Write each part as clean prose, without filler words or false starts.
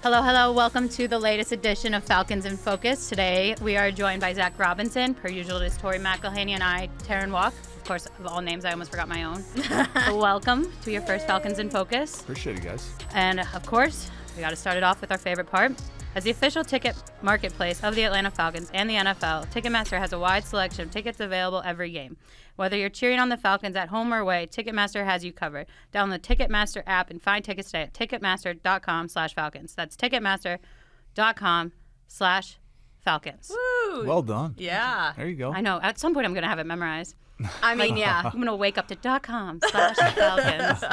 Hello, hello. Welcome to the latest edition of Falcons in Focus. Today, we are joined by Zac Robinson. Per usual, it is Tori, McElhaney, and I, Terrin, Waack. Of course, of all names, I almost forgot my own. So welcome to your first Falcons in Focus. Appreciate it, guys. And, of course, we got to start it off with our favorite part. As the official ticket marketplace of the Atlanta Falcons and the NFL, Ticketmaster has a wide selection of tickets available every game. Whether you're cheering on the Falcons at home or away, Ticketmaster has you covered. Download the Ticketmaster app and find tickets today at Ticketmaster.com/Falcons. That's Ticketmaster.com/Falcons. Woo! Well done. Yeah. There you go. I know. At some point, I'm going to have it memorized. I mean, yeah. I'm going to wake up to .com/Falcons.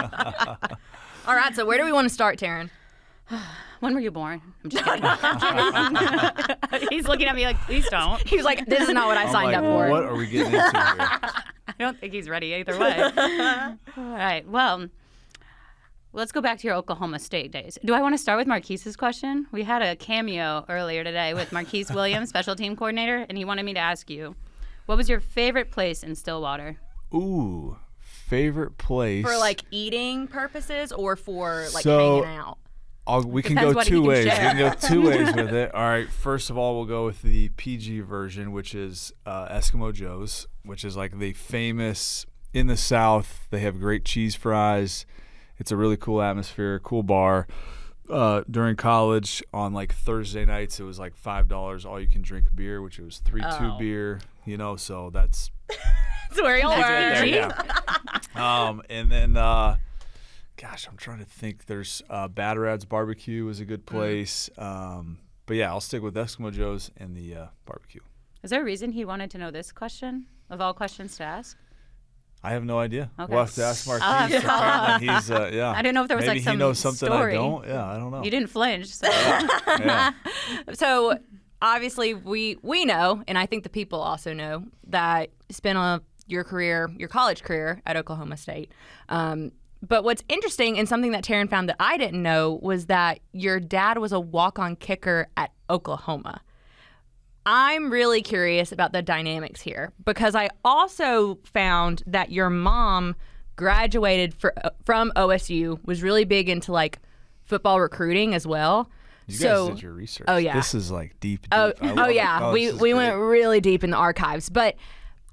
All right, so where do we want to start, Terrin? When were you born? I'm just kidding. He's looking at me like, please don't. He was like, this is not what I signed up for. What are we getting into here? I don't think he's ready either way. All right. Well, let's go back to your Oklahoma State days. Do I want to start with Marquice's question? We had a cameo earlier today with Marquice Williams, special team coordinator, and he wanted me to ask you, what was your favorite place in Stillwater? Ooh, favorite place. For like eating purposes or for like hanging out? We can Depends go what two you can ways. We share. can go two ways with it. All right. First of all, we'll go with the PG version, which is Eskimo Joe's, which is like the famous in the South. They have great cheese fries. It's a really cool atmosphere, cool bar. During college, on like Thursday nights, it was like $5 all you can drink beer, which it was 3-2 beer. You know, so that's That's where you'll there, work. yeah. And then. Gosh, I'm trying to think. There's Bad Rad's Barbecue is a good place. But yeah, I'll stick with Eskimo Joe's and the barbecue. Is there a reason he wanted to know this question, of all questions to ask? I have no idea. Okay. We'll have to ask Marquice. Apparently he's, yeah. I didn't know if there was Maybe like some he knows something story. I don't. Yeah, I don't know. You didn't flinch. So. Yeah. So obviously we know, and I think the people also know, that you spent your college career at Oklahoma State. But what's interesting and something that Terrin found that I didn't know was that your dad was a walk-on kicker at Oklahoma. I'm really curious about the dynamics here because I also found that your mom graduated from OSU, was really big into like football recruiting as well. You guys did your research. Oh, yeah. This is like deep. Oh this yeah. We is great. went really deep in the archives. But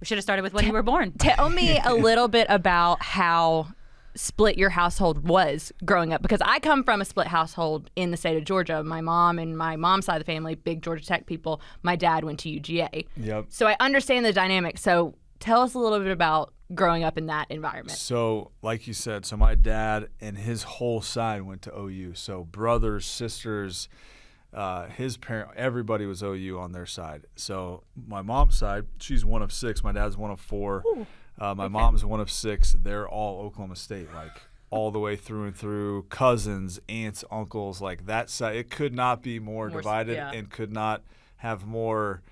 We should have started with when you were born. tell me a little bit about how split your household was growing up, because I come from a split household in the state of Georgia. My mom and my mom's side of the family, big Georgia Tech people. My dad went to UGA. Yep. So I understand the dynamic. So tell us a little bit about growing up in that environment. So, like you said, so my dad and his whole side went to OU. So brothers, sisters, his parent, everybody was OU on their side. So my mom's side, she's one of 6. My dad's one of 4. My mom's one of 6. They're all Oklahoma State, like all the way through and through. Cousins, aunts, uncles, like that side. It could not be more divided and could not have more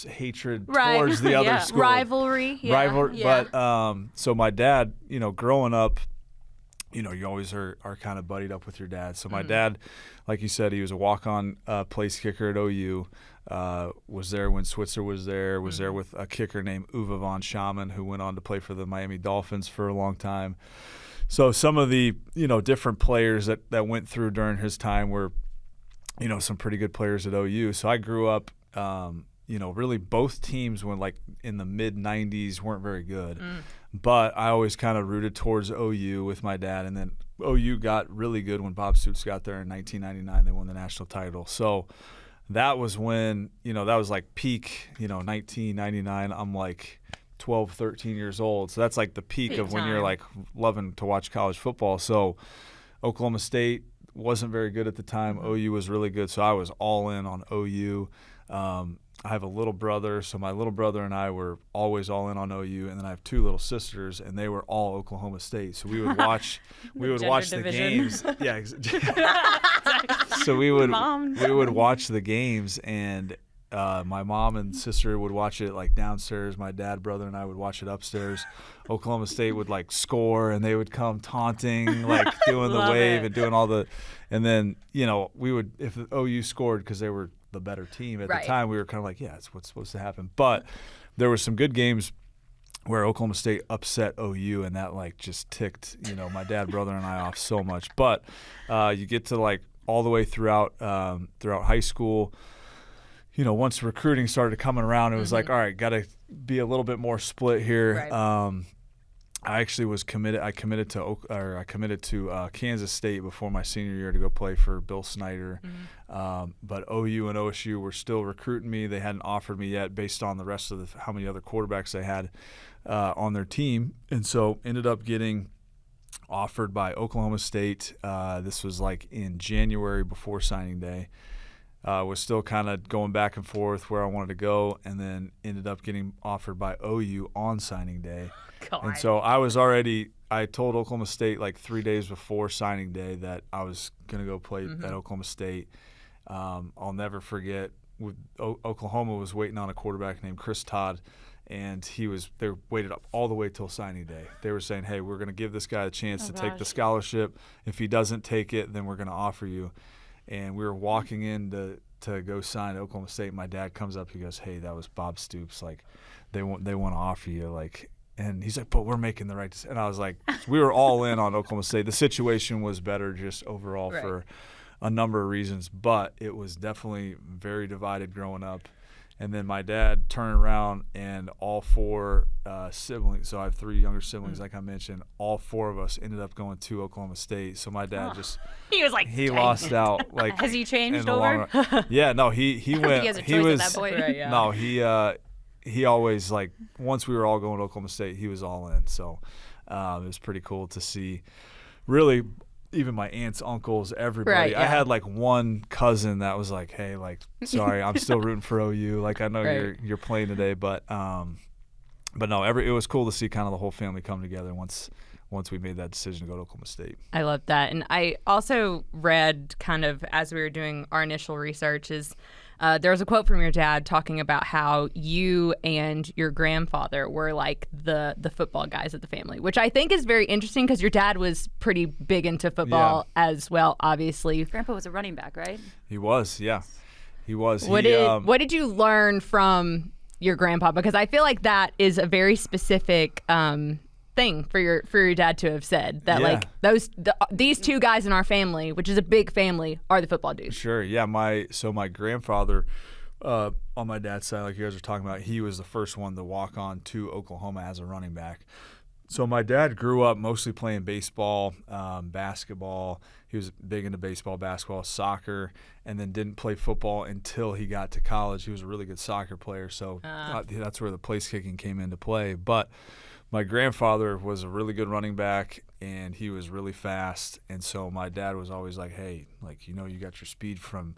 hatred towards the other school. Rivalry. Yeah. But so my dad, growing up, you always are kind of buddied up with your dad. So my dad, like you said, he was a walk-on place kicker at OU. Was there when Switzer was there. Was there with a kicker named Uwe von Schaman, who went on to play for the Miami Dolphins for a long time. So some of the different players that went through during his time were some pretty good players at OU. So I grew up. Really both teams when like in the mid 90s weren't very good, but I always kind of rooted towards OU with my dad. And then OU got really good when Bob Stoops got there in 1999. They won the national title. So that was when, that was like peak, 1999. I'm like 12, 13 years old. So that's like the peak of when you're like loving to watch college football. So Oklahoma State wasn't very good at the time. OU was really good. So I was all in on OU. I have a little brother, so my little brother and I were always all in on OU, and then I have 2 little sisters, and they were all Oklahoma State. So we would watch, the games. Yeah, so we would watch the games, and my mom and sister would watch it like downstairs. My dad, brother, and I would watch it upstairs. Oklahoma State would like score, and they would come taunting, like doing the wave and doing all the, and then we would, if OU scored because they were the better team at the time, we were kind of like, yeah, it's what's supposed to happen. But there were some good games where Oklahoma State upset OU, and that like just ticked my dad, brother, and I off so much. But you get to like all the way throughout high school. Once recruiting started coming around, it was like, all right, got to be a little bit more split here. Right. I actually was committed. I committed to Kansas State before my senior year to go play for Bill Snyder. But OU and OSU were still recruiting me. They hadn't offered me yet based on the rest of how many other quarterbacks they had on their team. And so ended up getting offered by Oklahoma State. This was like in January before signing day. Was still kind of going back and forth where I wanted to go, and then ended up getting offered by OU on signing day. God. And so I told Oklahoma State like 3 days before signing day that I was going to go play at Oklahoma State. I'll never forget, Oklahoma was waiting on a quarterback named Chris Todd, and they waited up all the way till signing day. They were saying, hey, we're going to give this guy a chance to take the scholarship. If he doesn't take it, then we're going to offer you. And we were walking in to go sign at Oklahoma State. My dad comes up. He goes, "Hey, that was Bob Stoops. Like, they want to offer you." Like, and he's like, "But we're making the right decision." And I was like, we were all in on Oklahoma State. The situation was better just overall for a number of reasons, but it was definitely very divided growing up. And then my dad turned around, and all four siblings, so I have three younger siblings, like I mentioned, all four of us ended up going to Oklahoma State. So my dad he was like, he lost out. Like, has he changed over? Yeah, no, he went. He has a choice at that point. Right, yeah. No, he always, like, once we were all going to Oklahoma State, he was all in. So it was pretty cool to see. Really, even my aunts, uncles, everybody. Right, yeah. I had like one cousin that was like, "Hey, like, sorry, I'm still rooting for OU. Like, I know you're playing today, but no, it was cool to see kind of the whole family come together once we made that decision to go to Oklahoma State." I love that. And I also read, kind of as we were doing our initial research, there was a quote from your dad talking about how you and your grandfather were like the football guys of the family, which I think is very interesting because your dad was pretty big into football as well, obviously. Grandpa was a running back, right? He was, yeah. He was. What did you learn from your grandpa? Because I feel like that is a very specific thing for your dad to have said, that like these two guys in our family, which is a big family, are the football dudes. Sure, yeah. My grandfather on my dad's side, like you guys were talking about, he was the first one to walk on to Oklahoma as a running back. So my dad grew up mostly playing baseball, basketball. He was big into baseball, basketball, soccer, and then didn't play football until he got to college. He was a really good soccer player, so that's where the place kicking came into play. But my grandfather was a really good running back, and he was really fast. And so my dad was always like, "Hey, like, you got your speed from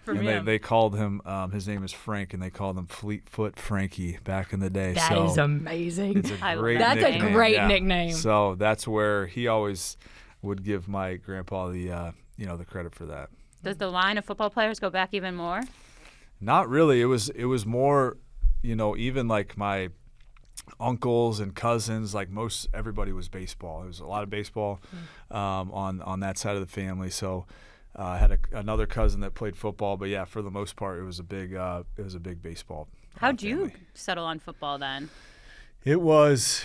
him." They called him, his name is Frank, and they called him Fleetfoot Frankie back in the day. That is amazing. It's a great That's nickname. a great nickname. So that's where he always would give my grandpa the credit for that. Does the line of football players go back even more? Not really. It was more, even like my uncles and cousins, like everybody was baseball. There was a lot of baseball on that side of the family. So I had another cousin that played football, but yeah, for the most part, it was a big baseball. How'd you settle on football then? It was,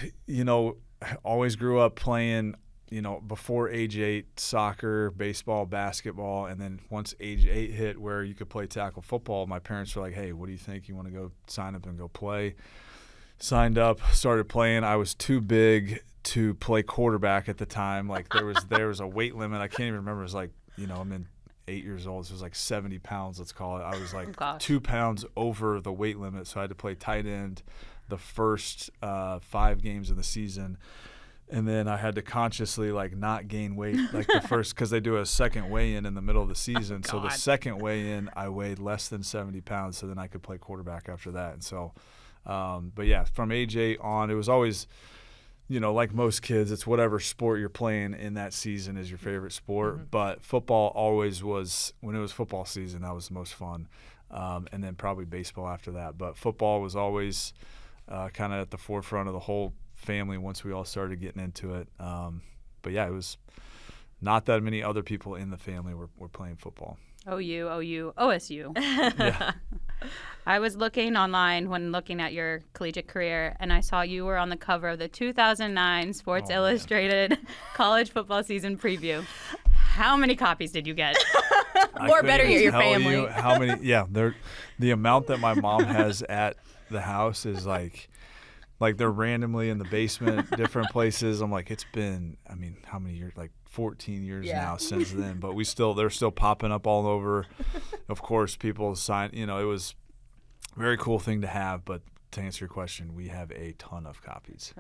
always grew up playing, before age 8, soccer, baseball, basketball, and then once age 8 hit where you could play tackle football, my parents were like, "Hey, what do you think? You want to go sign up and go play?" Signed up, started playing. I was too big to play quarterback at the time. Like there was a weight limit. I can't even remember. It was like, I'm 8 years old. So it was like 70 pounds, let's call it. I was like 2 pounds over the weight limit. So I had to play tight end the first 5 games of the season. And then I had to consciously like not gain weight like the first, because they do a second weigh-in in the middle of the season. So the second weigh-in, I weighed less than 70 pounds. So then I could play quarterback after that. And so but yeah, from age 8 on, it was always, like most kids, it's whatever sport you're playing in that season is your favorite sport. Mm-hmm. But football always was, when it was football season, that was the most fun. And then probably baseball after that. But football was always kind of at the forefront of the whole family once we all started getting into it. But yeah, it was not that many other people in the family were playing football. OU, OSU. Yeah. I was looking online when looking at your collegiate career, and I saw you were on the cover of the 2009 Sports Illustrated college football season preview. How many copies did you get? Or better yet, your family. You how many? Yeah, the amount that my mom has at the house is like they're randomly in the basement, different places. I'm like, it's been, I mean, how many years? Like 14 years now since then. But they're still popping up all over. Of course, people sign. It was a very cool thing to have. But to answer your question, we have a ton of copies.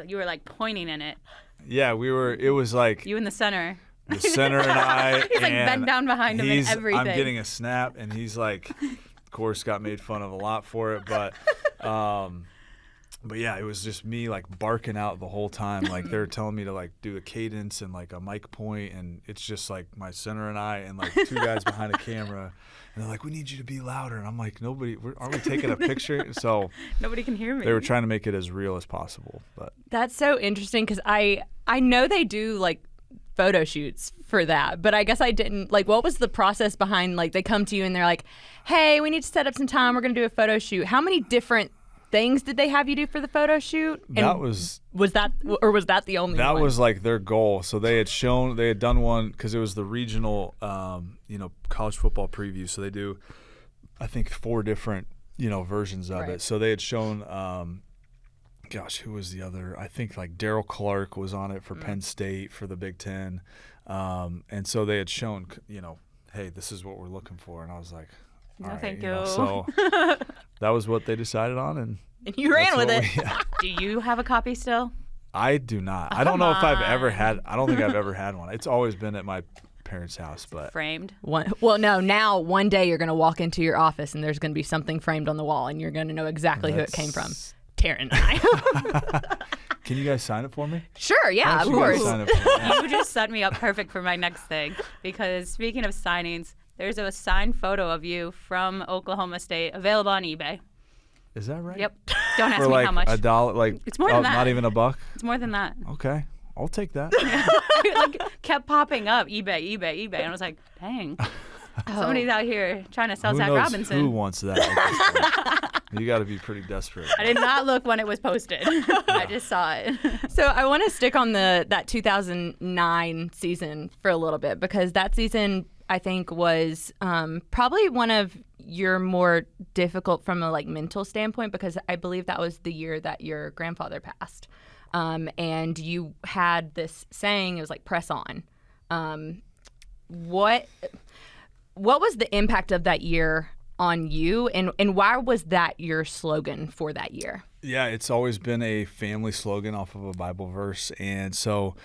You were like pointing in it. Yeah, we were. It was like you in the center. The center and I. He's like bent down behind him and everything. I'm getting a snap, and he's like, of course, got made fun of a lot for it, but yeah, it was just me like barking out the whole time. Like they were telling me to like do a cadence and like a mic point, and it's just like my center and I and like two guys behind a camera, and they're like, "We need you to be louder," and I'm like, "Nobody, aren't we taking a picture?" So nobody can hear me. They were trying to make it as real as possible, but that's so interesting because I know they do like photo shoots for that, but I guess I didn't like what was the process behind like they come to you and they're like, hey, we need to set up some time, we're gonna do a photo shoot. How many different things did they have you do for the photo shoot? And was that the only one? That was like their goal. So they had done one because it was the regional college football preview, so they do I think 4 different versions of it. So they had shown who was the other? I think like Daryl Clark was on it for Penn State for the Big Ten. And so they had shown, hey, this is what we're looking for. And I was like, all right, thank you. So that was what they decided on. And you ran with it. Do you have a copy still? I do not. I don't know if I've ever had, I don't think I've ever had one. It's always been at my parents' house, but framed. Now one day you're going to walk into your office and there's going to be something framed on the wall and you're going to know exactly who it came from. Terrin and I. Can you guys sign it for me? Sure, yeah, of course. You just set me up perfect for my next thing because speaking of signings, there's a signed photo of you from Oklahoma State available on eBay. Is that right? Yep. Don't ask for me like how much. $1, like it's more than that. Not even $1? It's more than that. Okay. I'll take that. Like kept popping up eBay, and I was like, dang. Somebody's out here trying to sell Zac Robinson. Who wants that? You got to be pretty desperate. I did not look when it was posted. I just saw it. So I want to stick on that 2009 season for a little bit because that season I think was probably one of your more difficult from a like mental standpoint because I believe that was the year that your grandfather passed, and you had this saying, it was like press on. What was the impact of that year on you, and why was that your slogan for that year? Yeah, it's always been a family slogan off of a Bible verse, and so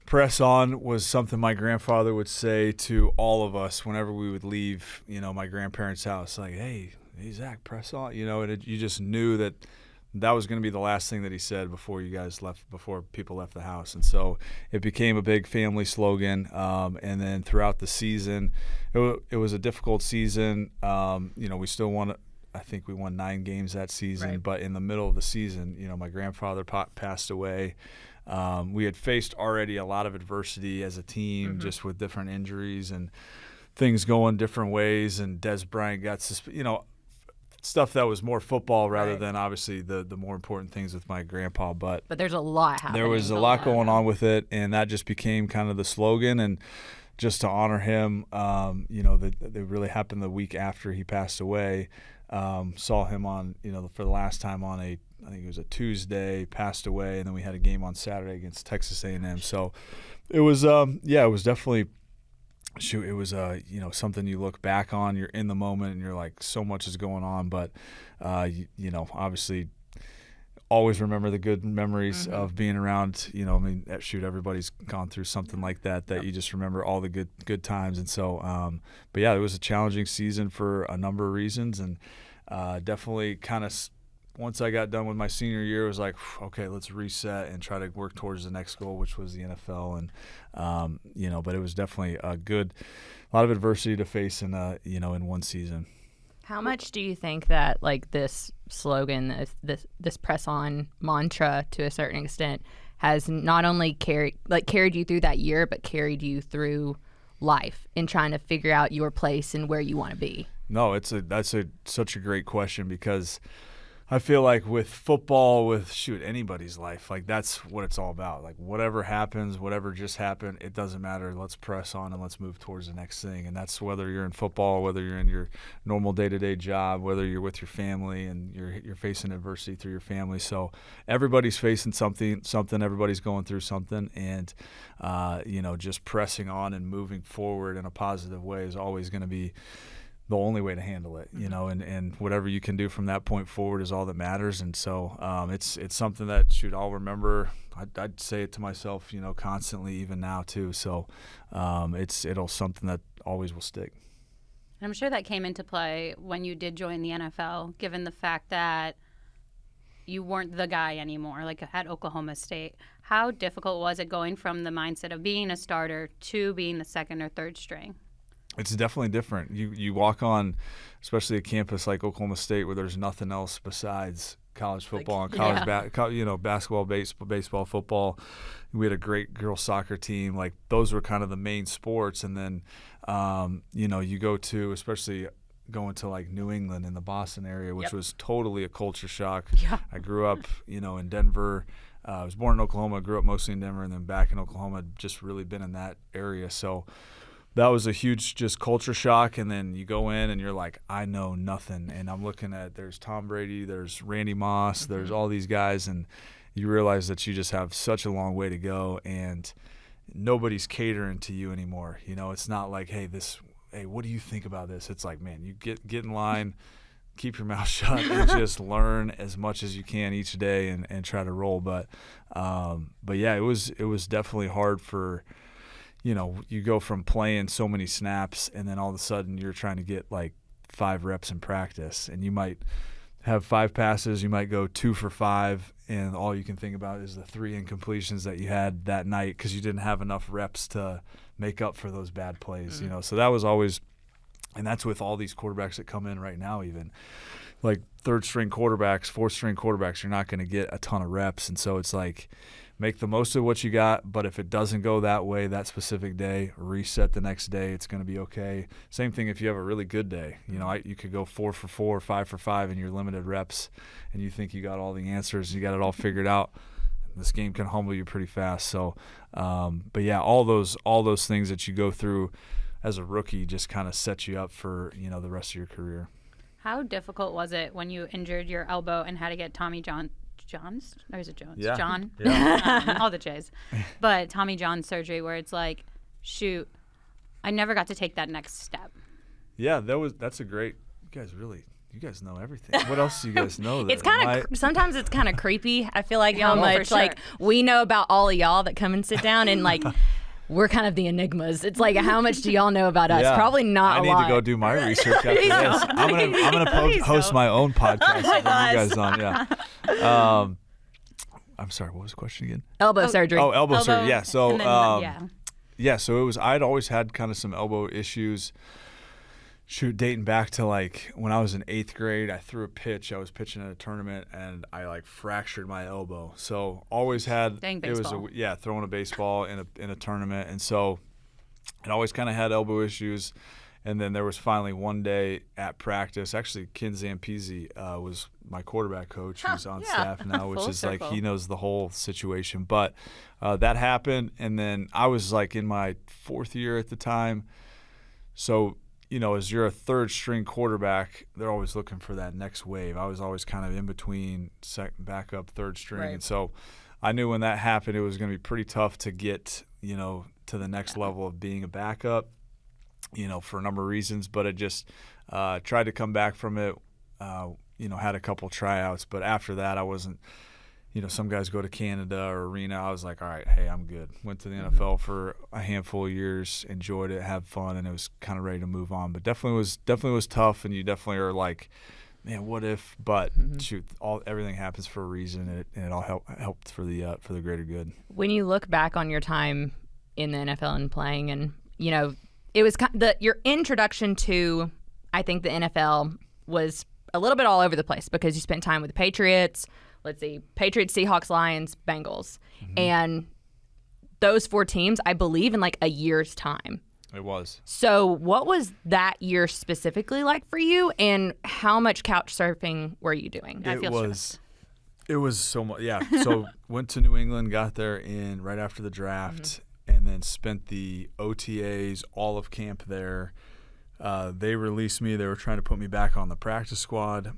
press on was something my grandfather would say to all of us whenever we would leave, my grandparents' house, like, hey Zac, press on, and you just knew that was going to be the last thing that he said before people left the house. And so it became a big family slogan. And then throughout the season, it was a difficult season. We still won, I think we won 9 games that season. Right. But in the middle of the season, my grandfather passed away. We had faced already a lot of adversity as a team, just with different injuries and things going different ways. And Des Bryant got stuff that was more football rather than obviously the more important things with my grandpa. But there's a lot happening. There was a lot going on with it, and that just became kind of the slogan. And just to honor him, that really happened the week after he passed away. Saw him on, for the last time on I think it was a Tuesday, passed away, and then we had a game on Saturday against Texas A&M. So it was, it was definitely. It was something you look back on. You're in the moment, and you're like, so much is going on. But obviously, always remember the good memories of being around. Everybody's gone through something like that. You just remember all the good times. And so, but yeah, it was a challenging season for a number of reasons, and definitely kind of. Once I got done with my senior year, it was like, okay, let's reset and try to work towards the next goal, which was the NFL. And, but it was definitely a lot of adversity to face in one season. How much do you think that like this slogan, this press on mantra to a certain extent has not only carried you through that year, but carried you through life in trying to figure out your place and where you want to be? No, that's such a great question because I feel like with football, with anybody's life, like that's what it's all about. Like whatever happens, whatever just happened, it doesn't matter. Let's press on and let's move towards the next thing. And that's whether you're in football, whether you're in your normal day-to-day job, whether you're with your family and you're facing adversity through your family. So everybody's facing something. Everybody's going through something, and just pressing on and moving forward in a positive way is always going to be the only way to handle it, and whatever you can do from that point forward is all that matters. And so it's something that I'll remember. I'd say it to myself, constantly, even now too. So it'll something that always will stick. And I'm sure that came into play when you did join the NFL, given the fact that you weren't the guy anymore, like at Oklahoma State. How difficult was it going from the mindset of being a starter to being the second or third string? It's definitely different. You walk on, especially a campus like Oklahoma State, where there's nothing else besides college football and college basketball, baseball, football. We had a great girls soccer team. Like those were kind of the main sports. And then, you go to, especially going to like New England in the Boston area, which was totally a culture shock. Yeah. I grew up, in Denver. I was born in Oklahoma, grew up mostly in Denver, and then back in Oklahoma, just really been in that area. So that was a huge just culture shock. And then you go in and you're like, I know nothing. And I'm looking at, there's Tom Brady, there's Randy Moss, there's all these guys. And you realize that you just have such a long way to go, and nobody's catering to you anymore. It's not like, hey, what do you think about this? It's like, man, you get in line, keep your mouth shut, and just learn as much as you can each day and try to roll. But yeah, it was definitely hard for, you go from playing so many snaps, and then all of a sudden you're trying to get like 5 reps in practice, and you might have 5 passes, you might go 2 for 5, and all you can think about is the 3 incompletions that you had that night because you didn't have enough reps to make up for those bad plays. So that was always, and that's with all these quarterbacks that come in right now, even like 3rd string quarterbacks, 4th string quarterbacks, you're not going to get a ton of reps. And so it's like, make the most of what you got, but if it doesn't go that way that specific day, reset the next day. It's going to be okay. Same thing if you have a really good day. You could go 4 for 4, 5 for 5 in your limited reps, and you think you got all the answers, you got it all figured out. This game can humble you pretty fast. So, but yeah, all those things that you go through as a rookie just kind of set you up for the rest of your career. How difficult was it when you injured your elbow and had to get Tommy John's? Or is it Jones? Yeah. John? Yeah. All the J's. But Tommy John surgery, where it's like, shoot, I never got to take that next step. Yeah, that's a great. You guys know everything. What else do you guys know? It's kind of sometimes it's kind of creepy. I feel like how much sure. like we know about all of y'all that come and sit down, and like we're kind of the enigmas. It's like, how much do y'all know about us? Yeah. Probably not a lot. I need to go do my research after this. I'm gonna host my own podcast. With you guys on, yeah. I'm sorry. What was the question again? Elbow surgery. Oh, elbow surgery. Yeah. So then, So it was. I'd always had kind of some elbow issues. Dating back to like when I was in 8th grade, I threw a pitch. I was pitching at a tournament, and I like fractured my elbow. So always had throwing a baseball in a tournament, and so it always kind of had elbow issues. And then there was finally one day at practice. Actually, Ken Zampese was my quarterback coach, who's on staff now, which is like he knows the whole situation. But that happened, and then I was like in my 4th year at the time, so. As you're a 3rd string quarterback, they're always looking for that next wave. I was always kind of in between backup 3rd string. Right. And so I knew when that happened, it was going to be pretty tough to get, to the next level of being a backup, for a number of reasons. But I just tried to come back from it, had a couple tryouts. But after that, I wasn't – some guys go to Canada or Arena. I was like, all right, hey, I'm good. Went to the NFL for a handful of years, enjoyed it, had fun, and it was kind of ready to move on. But definitely was tough, and you definitely are like, man, what if? But shoot, everything happens for a reason, and it all helped for the greater good. When you look back on your time in the NFL and playing, and it was your introduction to, I think, the NFL was a little bit all over the place because you spent time with the Patriots. Let's see, Patriots, Seahawks, Lions, Bengals. And those 4 teams, I believe, in like a year's time. It was. So what was that year specifically like for you, and how much couch surfing were you doing? I feel stressed. It was so much. Yeah. So went to New England, got there right after the draft, and then spent the OTAs, all of camp there. They released me. They were trying to put me back on the practice squad.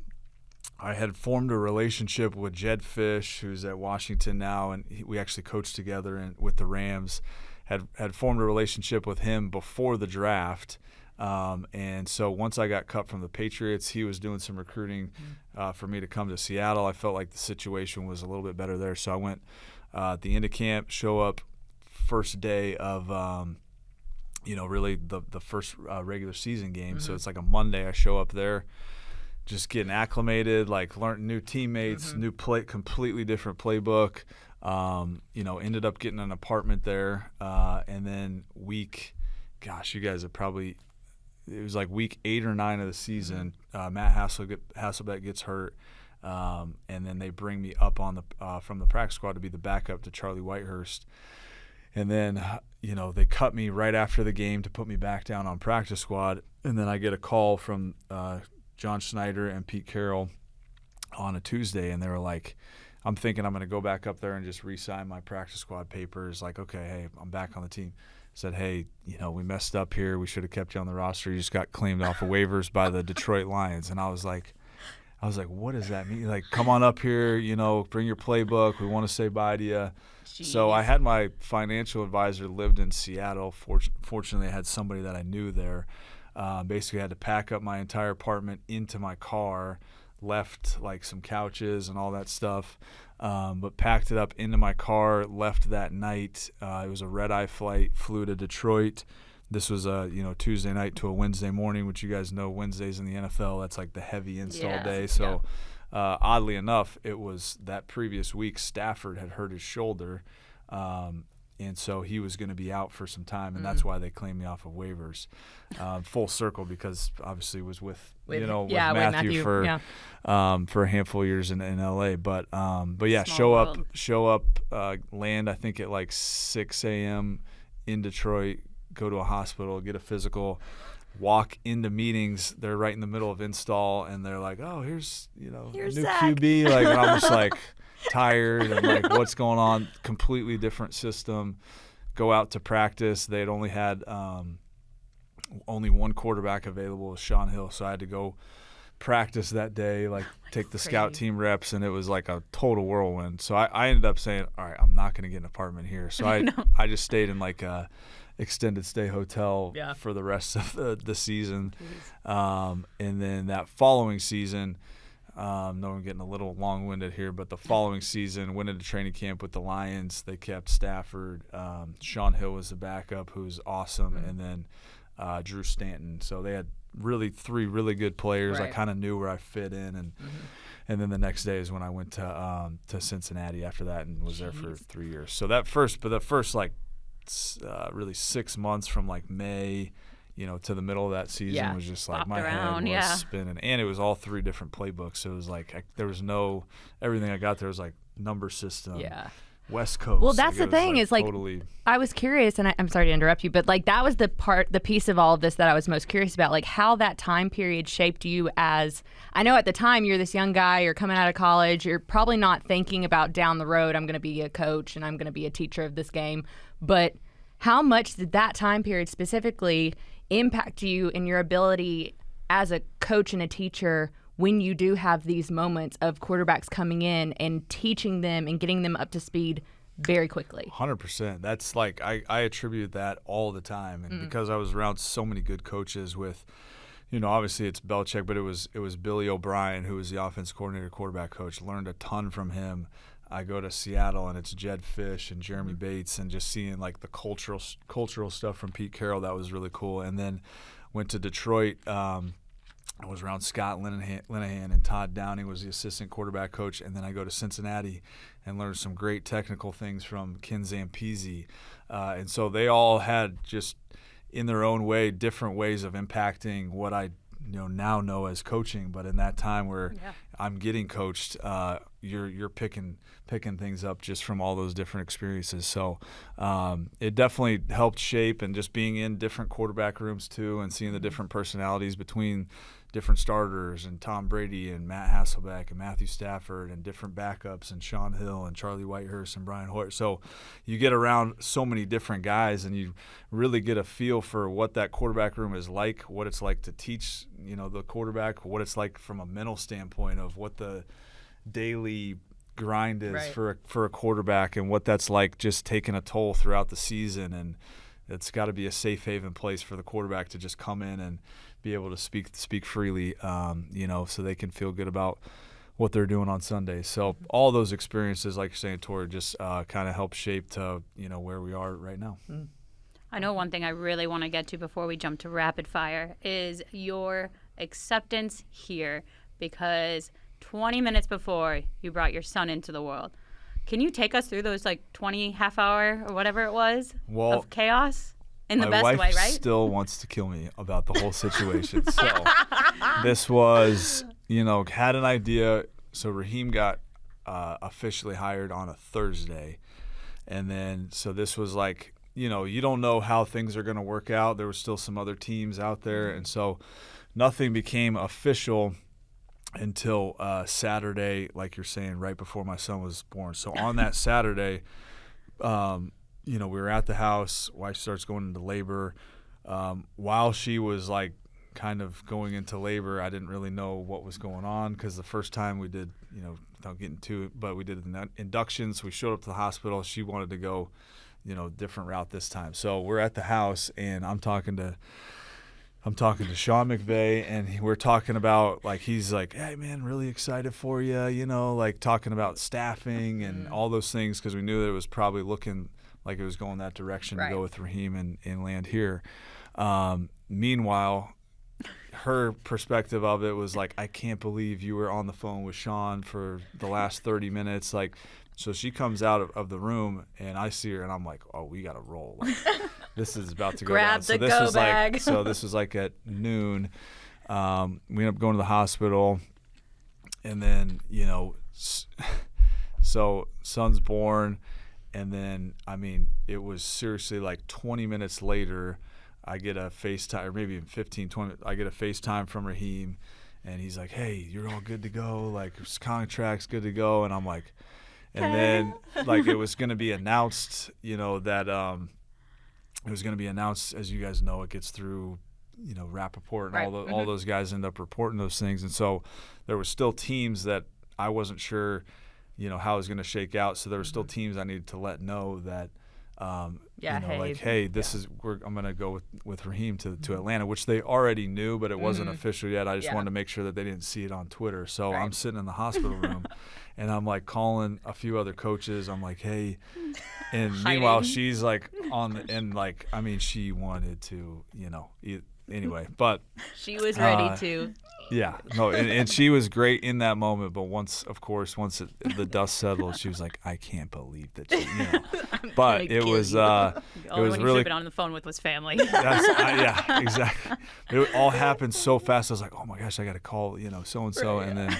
I had formed a relationship with Jed Fish, who's at Washington now, and we actually coached together with the Rams. Had formed a relationship with him before the draft. And so once I got cut from the Patriots, he was doing some recruiting for me to come to Seattle. I felt like the situation was a little bit better there. So I went at the end of camp, show up first day of, really the first regular season game. So it's like a Monday. I show up there, just getting acclimated, like learning new teammates, new completely different playbook. Ended up getting an apartment there. And then you guys have probably – it was like week 8 or 9 of the season. Matt Hasselbeck gets hurt, and then they bring me up on from the practice squad to be the backup to Charlie Whitehurst. And then, they cut me right after the game to put me back down on practice squad. And then I get a call from John Schneider and Pete Carroll on a Tuesday, and they were like, I'm thinking I'm going to go back up there and just re-sign my practice squad papers. Like, okay, hey, I'm back on the team. Said, hey, we messed up here. We should have kept you on the roster. You just got claimed off of waivers by the Detroit Lions. And I was like, what does that mean? Like, come on up here, bring your playbook. We want to say bye to you. Jeez. So I had my financial advisor lived in Seattle. Fortunately, I had somebody that I knew there. Basically, I had to pack up my entire apartment into my car, left like some couches and all that stuff, but packed it up into my car, left that night. It was a red-eye flight, flew to Detroit. This was a Tuesday night to a Wednesday morning, which you guys know Wednesdays in the NFL, that's like the heavy install day. So oddly enough, it was that previous week Stafford had hurt his shoulder, and so he was going to be out for some time, and that's why they claimed me off of waivers. Full circle, because obviously was with Matthew for a handful of years in LA. But yeah, Small show up, land I think at like 6 a.m. in Detroit, go to a hospital, get a physical, walk into meetings. They're right in the middle of install, and they're like, "Oh, here's Here's new Zac. QB." Like, and I'm just like tired and like, what's going on? Completely different system. Go out to practice. They had only had only one quarterback available, was Sean Hill, so I had to go practice that day, like take the scout team reps, and it was like a total whirlwind. So I ended up saying, all right, I'm not going to get an apartment here. So I just stayed in like a extended stay hotel for the rest of the season. And then that following season, no, I'm getting a little long-winded here, but the following season, went into training camp with the Lions. They kept Stafford. Sean Hill was the backup, who's awesome, and then Drew Stanton. So they had three really good players. Right. I kind of knew where I fit in, and then the next day is when I went to Cincinnati after that and was there for 3 years. So the first like really 6 months from like May, to the middle of that season was just like Bopped my around, head was spinning, and it was all 3 different playbooks. So it was like there was no everything I got there was like number system. Yeah. West Coast. Well, that's like, the thing is like totally. I was curious, and I'm sorry to interrupt you, but like that was the piece of all of this that I was most curious about, like how that time period shaped you. As I know at the time you're this young guy, you're coming out of college, you're probably not thinking about down the road, I'm going to be a coach and I'm going to be a teacher of this game, but how much did that time period specifically impact you in your ability as a coach and a teacher when you do have these moments of quarterbacks coming in and teaching them and getting them up to speed very quickly? 100%. That's like I attribute that all the time, and because I was around so many good coaches with, obviously it's Belichick, but it was Billy O'Brien, who was the offense coordinator, quarterback coach. Learned a ton from him. I go to Seattle, and it's Jed Fish and Jeremy Bates, and just seeing like the cultural stuff from Pete Carroll, that was really cool. And then went to Detroit. I was around Scott Linehan, and Todd Downing was the assistant quarterback coach. And then I go to Cincinnati and learned some great technical things from Ken Zampese. And so they all had, just in their own way, different ways of impacting what I now know as coaching. But in that time where I'm getting coached, you're picking things up just from all those different experiences. So it definitely helped shape, and just being in different quarterback rooms too, and seeing the different personalities between different starters and Tom Brady and Matt Hasselbeck and Matthew Stafford and different backups and Sean Hill and Charlie Whitehurst and Brian Hoyer. So you get around so many different guys, and you really get a feel for what that quarterback room is like, what it's like to teach, the quarterback, what it's like from a mental standpoint of what the daily grind is for a quarterback, and what that's like just taking a toll throughout the season. And it's got to be a safe haven place for the quarterback to just come in and be able to speak freely, so they can feel good about what they're doing on Sundays. So all those experiences, like you're saying, Tori, just kind of help shape to, where we are right now. I know one thing I really want to get to before we jump to rapid fire is your acceptance here, because 20 minutes before you brought your son into the world. Can you take us through those 20 half hour or whatever it was of chaos? In the best way, right? My wife still wants to kill me about the whole situation. So this was, had an idea. So Raheem got officially hired on a Thursday. And then, so this was you don't know how things are going to work out. There were still some other teams out there. And so nothing became official until Saturday, like you're saying, right before my son was born. So on that Saturday, we were at the house. Wife starts going into labor. While she was kind of going into labor, I didn't really know what was going on, because the first time we did, without getting to it, but we did an induction. So we showed up to the hospital. She wanted to go, different route this time. So we're at the house, and I'm talking to Sean McVay, and we're talking about he's like, hey man, really excited for you, talking about staffing and all those things, because we knew that it was probably looking like it was going that direction to go with Raheem and land here. Meanwhile, her perspective of it was I can't believe you were on the phone with Sean for the last 30 minutes. So she comes out of the room, and I see her, and I'm like, oh, we got to roll. This is about to go down. Grab the go bag. So this was at noon. We ended up going to the hospital, and then, so son's born. And then, it was seriously 20 minutes later, I get a FaceTime, or maybe even 15, 20, I get a FaceTime from Raheem, and he's like, hey, you're all good to go. Contract's good to go. And I'm like, and then, it was going to be announced, that it was going to be announced, as you guys know, it gets through, Rappaport and all those guys end up reporting those things. And so there were still teams that I wasn't sure how it was going to shake out. So there were still teams I needed to let know that, hey, this is I'm going to go with Raheem to Atlanta, which they already knew, but it wasn't official yet. I just wanted to make sure that they didn't see it on Twitter. So I'm sitting in the hospital room, and I'm calling a few other coaches. I'm like, hey, and meanwhile she's on the and she wanted to, anyway, but she was ready to. Yeah, no, and she was great in that moment. But once the dust settled, she was like, "I can't believe that." But it was it was really. He should have been on the phone with his family. Yeah, exactly. It all happened so fast. I was like, "Oh my gosh, I got to call so and so," and then,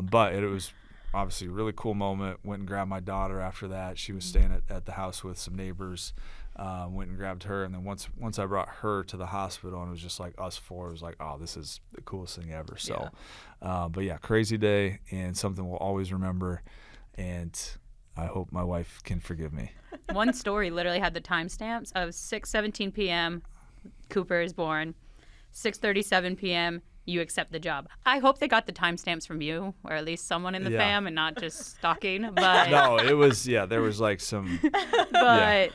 but it was obviously a really cool moment. Went and grabbed my daughter after that. She was staying at the house with some neighbors. Went and grabbed her, and then once I brought her to the hospital, and it was just us four, it was oh, this is the coolest thing ever. So, but yeah, crazy day, and something we'll always remember, and I hope my wife can forgive me. One story literally had the timestamps of 6:17 p.m. Cooper is born, 6:37 p.m. you accept the job. I hope they got the timestamps from you, or at least someone in the fam, and not just stalking. But no, it was there was some. But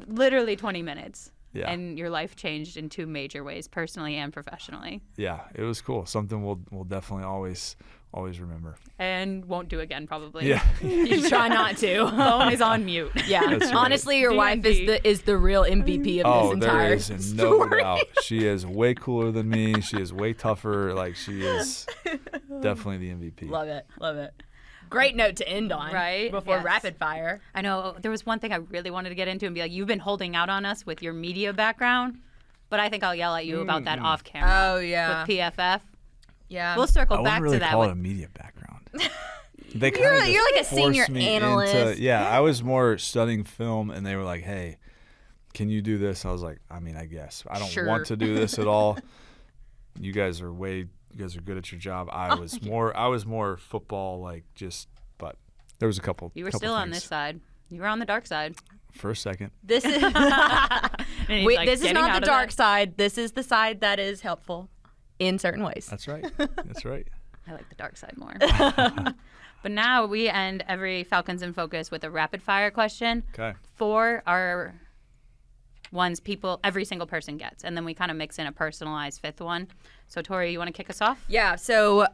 literally 20 minutes. Yeah. And your life changed in two major ways, personally and professionally. Yeah, it was cool. Something we'll definitely always remember. And won't do again, probably. Yeah. You try not to. Phone is on mute. Yeah. That's right. Honestly, your wife is the real MVP of this entire there is story. no doubt. She is way cooler than me. She is way tougher. She is definitely the MVP. Love it. Love it. Great note to end on, right? Before Yes. rapid fire. I know there was one thing I really wanted to get into and be you've been holding out on us with your media background, but I think I'll yell at you about that off camera. Oh, yeah. With PFF. Yeah. We'll circle I back wouldn't really to that. call it a media background. they kind of you're like a senior analyst. I was more studying film, and they were like, "Hey, can you do this?" I was like, "I mean, I guess I don't want to do this at all. You guys are good at your job." I was more football, like but there was a couple. You were still on this side. You were on the dark side. For a second. This is this is not the dark side. This is the side that is helpful in certain ways. That's right. That's right. I like the dark side more. But now we end every Falcons in Focus with a rapid fire question. Okay. For our ones every single person gets, and then we kind of mix in a personalized fifth one. So Tori, you want to kick us off? Yeah. So,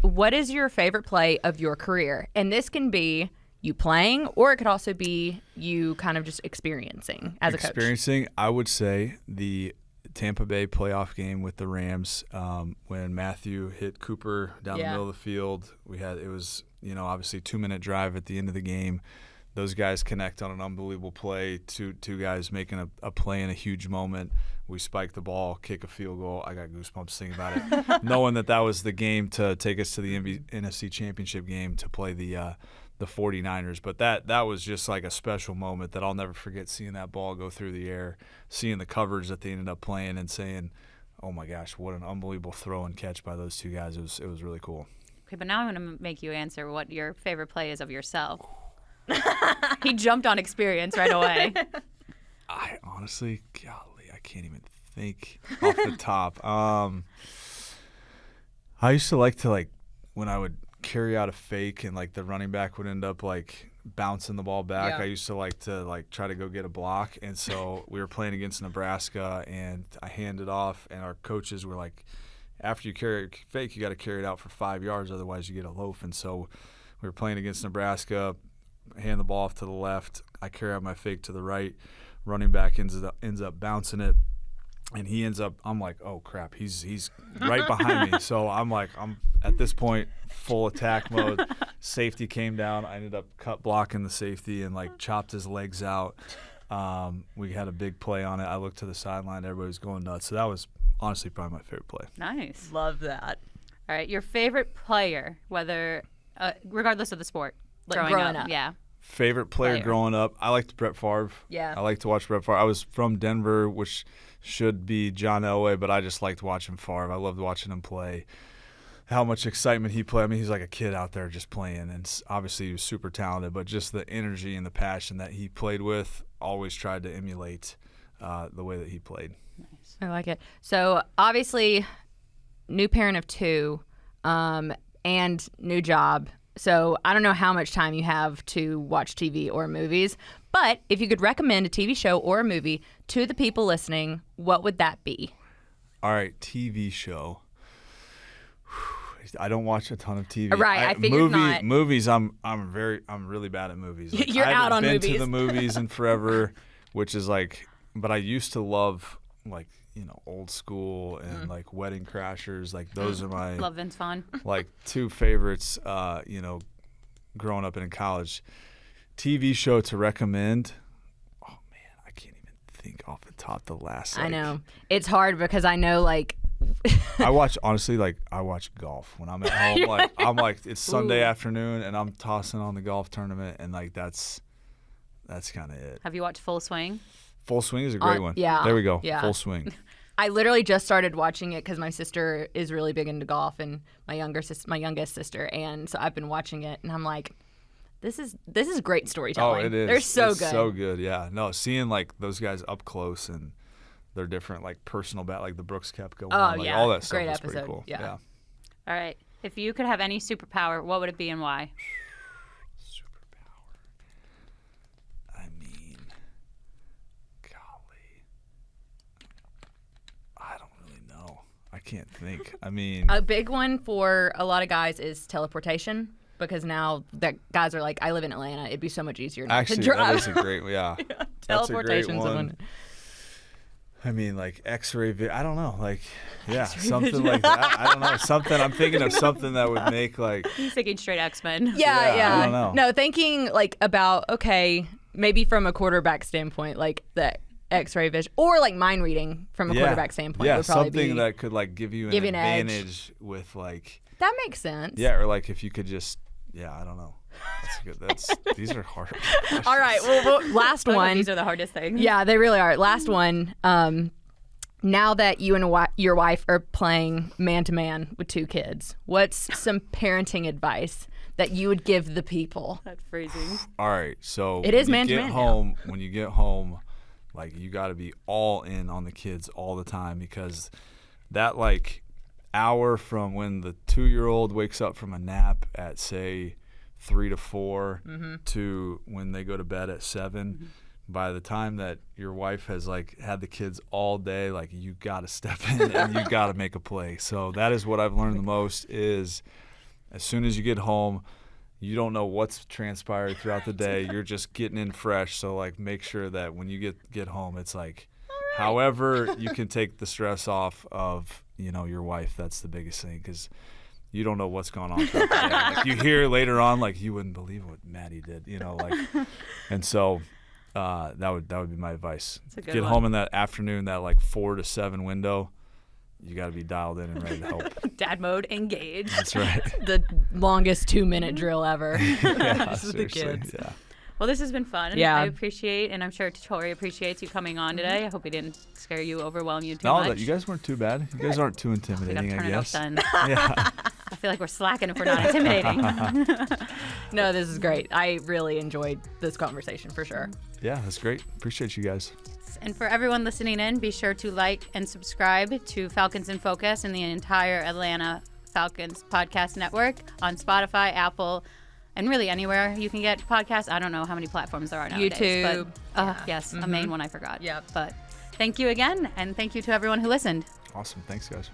what is your favorite play of your career? And this can be you playing, or it could also be you kind of just experiencing as a coach. I would say the Tampa Bay playoff game with the Rams, when Matthew hit Cooper down the middle of the field. It was obviously 2-minute drive at the end of the game. Those guys connect on an unbelievable play. Two guys making a play in a huge moment. We spike the ball, kick a field goal. I got goosebumps thinking about it, knowing that was the game to take us to the NFC Championship game to play the 49ers. But that was just like a special moment that I'll never forget, seeing that ball go through the air, seeing the coverage that they ended up playing, and saying, oh my gosh, what an unbelievable throw and catch by those two guys. It was really cool. Okay, but now I'm going to make you answer what your favorite play is of yourself. He jumped on experience right away. I honestly, golly, I can't even think off the top. I used to like to, when I would carry out a fake and the running back would end up bouncing the ball back. I used to like to try to go get a block, and so we were playing against Nebraska, and I handed off, and our coaches were like, after you carry a fake, you got to carry it out for 5 yards, otherwise you get a loaf. And so we were playing against Nebraska. Hand the ball off to the left. I carry out my fake to the right. Running back ends up bouncing it, and he ends up. I'm like, oh crap, he's right behind me. So I'm at this point full attack mode. Safety came down. I ended up cut blocking the safety and chopped his legs out. We had a big play on it. I looked to the sideline. Everybody was going nuts. So that was honestly probably my favorite play. Nice. Love that. All right, your favorite player, whether regardless of the sport. Growing up. Yeah. Favorite player growing up, I liked Brett Favre. Yeah. I like to watch Brett Favre. I was from Denver, which should be John Elway, but I just liked watching Favre. I loved watching him play. How much excitement he played. I mean, he's like a kid out there just playing, and obviously he was super talented, but just the energy and the passion that he played with, always tried to emulate the way that he played. Nice. I like it. So obviously, new parent of 2, and new job. So I don't know how much time you have to watch TV or movies, but if you could recommend a TV show or a movie to the people listening, what would that be? All right, TV show. I don't watch a ton of TV. Right, I figured not. Movies, I'm really bad at movies. You're out on movies. I haven't been to the movies in forever, which is but I used to love old school and Wedding Crashers. Those are my love Vince Vaughn. 2 favorites. Growing up and in college, TV show to recommend. Oh man, I can't even think off the top. The last. I know it's hard because I know I watch golf when I'm at home. I'm it's Sunday afternoon and I'm tossing on the golf tournament, and that's kind of it. Have you watched Full Swing? Full Swing is a great one. Yeah. There we go. Yeah. Full Swing. I literally just started watching it because my sister is really big into golf, and my youngest sister, and so I've been watching it, and I'm like, this is great storytelling. Oh, it is. They're so it's good. So good. Yeah. No, seeing those guys up close and their different personal the Brooks kept going on. Yeah. All that stuff great was episode. pretty cool. Yeah. All right. If you could have any superpower, what would it be and why? I can't think. I mean, a big one for a lot of guys is teleportation, because now that guys are I live in Atlanta, it'd be so much easier not to drive. That is a great, yeah. Teleportation's a great one. I mean, X-ray I don't know, something vision. like that. I don't know, something. I'm thinking of something that would make He's thinking straight X-Men. Yeah. I don't know. No, thinking about maybe from a quarterback standpoint, the X-ray vision, or mind reading from a quarterback standpoint. Yeah, would probably something be, that could give you an edge. advantage with That makes sense. Yeah, or if you could just Yeah, I don't know. These are hard. All right. Well, last one. These are the hardest things. Yeah, they really are. Last one. Now that you and your wife are playing man-to-man with 2 kids, what's some parenting advice that you would give the people? That's freezing. All right, so it is man-to-man now. When you get home, like, you got to be all in on the kids all the time, because that, like, hour from when the 2-year-old wakes up from a nap at, say, 3 to 4 to when they go to bed at 7, by the time that your wife has, like, had the kids all day, like, you got to step in and you got to make a play. So that is what I've learned the most is as soon as you get home, you don't know what's transpired throughout the day. You're just getting in fresh. So, like, make sure that when you get home, it's like, however you can take the stress off of, your wife. That's the biggest thing, because you don't know what's going on throughout the day. Like, you hear later on, like, you wouldn't believe what Maddie did, and so that would be my advice. Get home in that afternoon, that, like, 4 to 7 window. You got to be dialed in and ready to help. Dad mode engaged. That's right. The longest 2-minute drill ever. Yeah, with the kids. Yeah. Well, this has been fun. Yeah. I appreciate, and I'm sure Tori appreciates you coming on today. I hope we didn't scare you, overwhelm you too much. No, you guys weren't too bad. You guys aren't too intimidating, I guess. Then. Yeah. I feel like we're slacking if we're not intimidating. No, this is great. I really enjoyed this conversation for sure. Yeah, that's great. Appreciate you guys. And for everyone listening in, be sure to like and subscribe to Falcons in Focus and the entire Atlanta Falcons podcast network on Spotify, Apple, and really anywhere you can get podcasts. I don't know how many platforms there are nowadays. YouTube. But, yes, a main one I forgot. Yep. But thank you again, and thank you to everyone who listened. Awesome. Thanks, guys.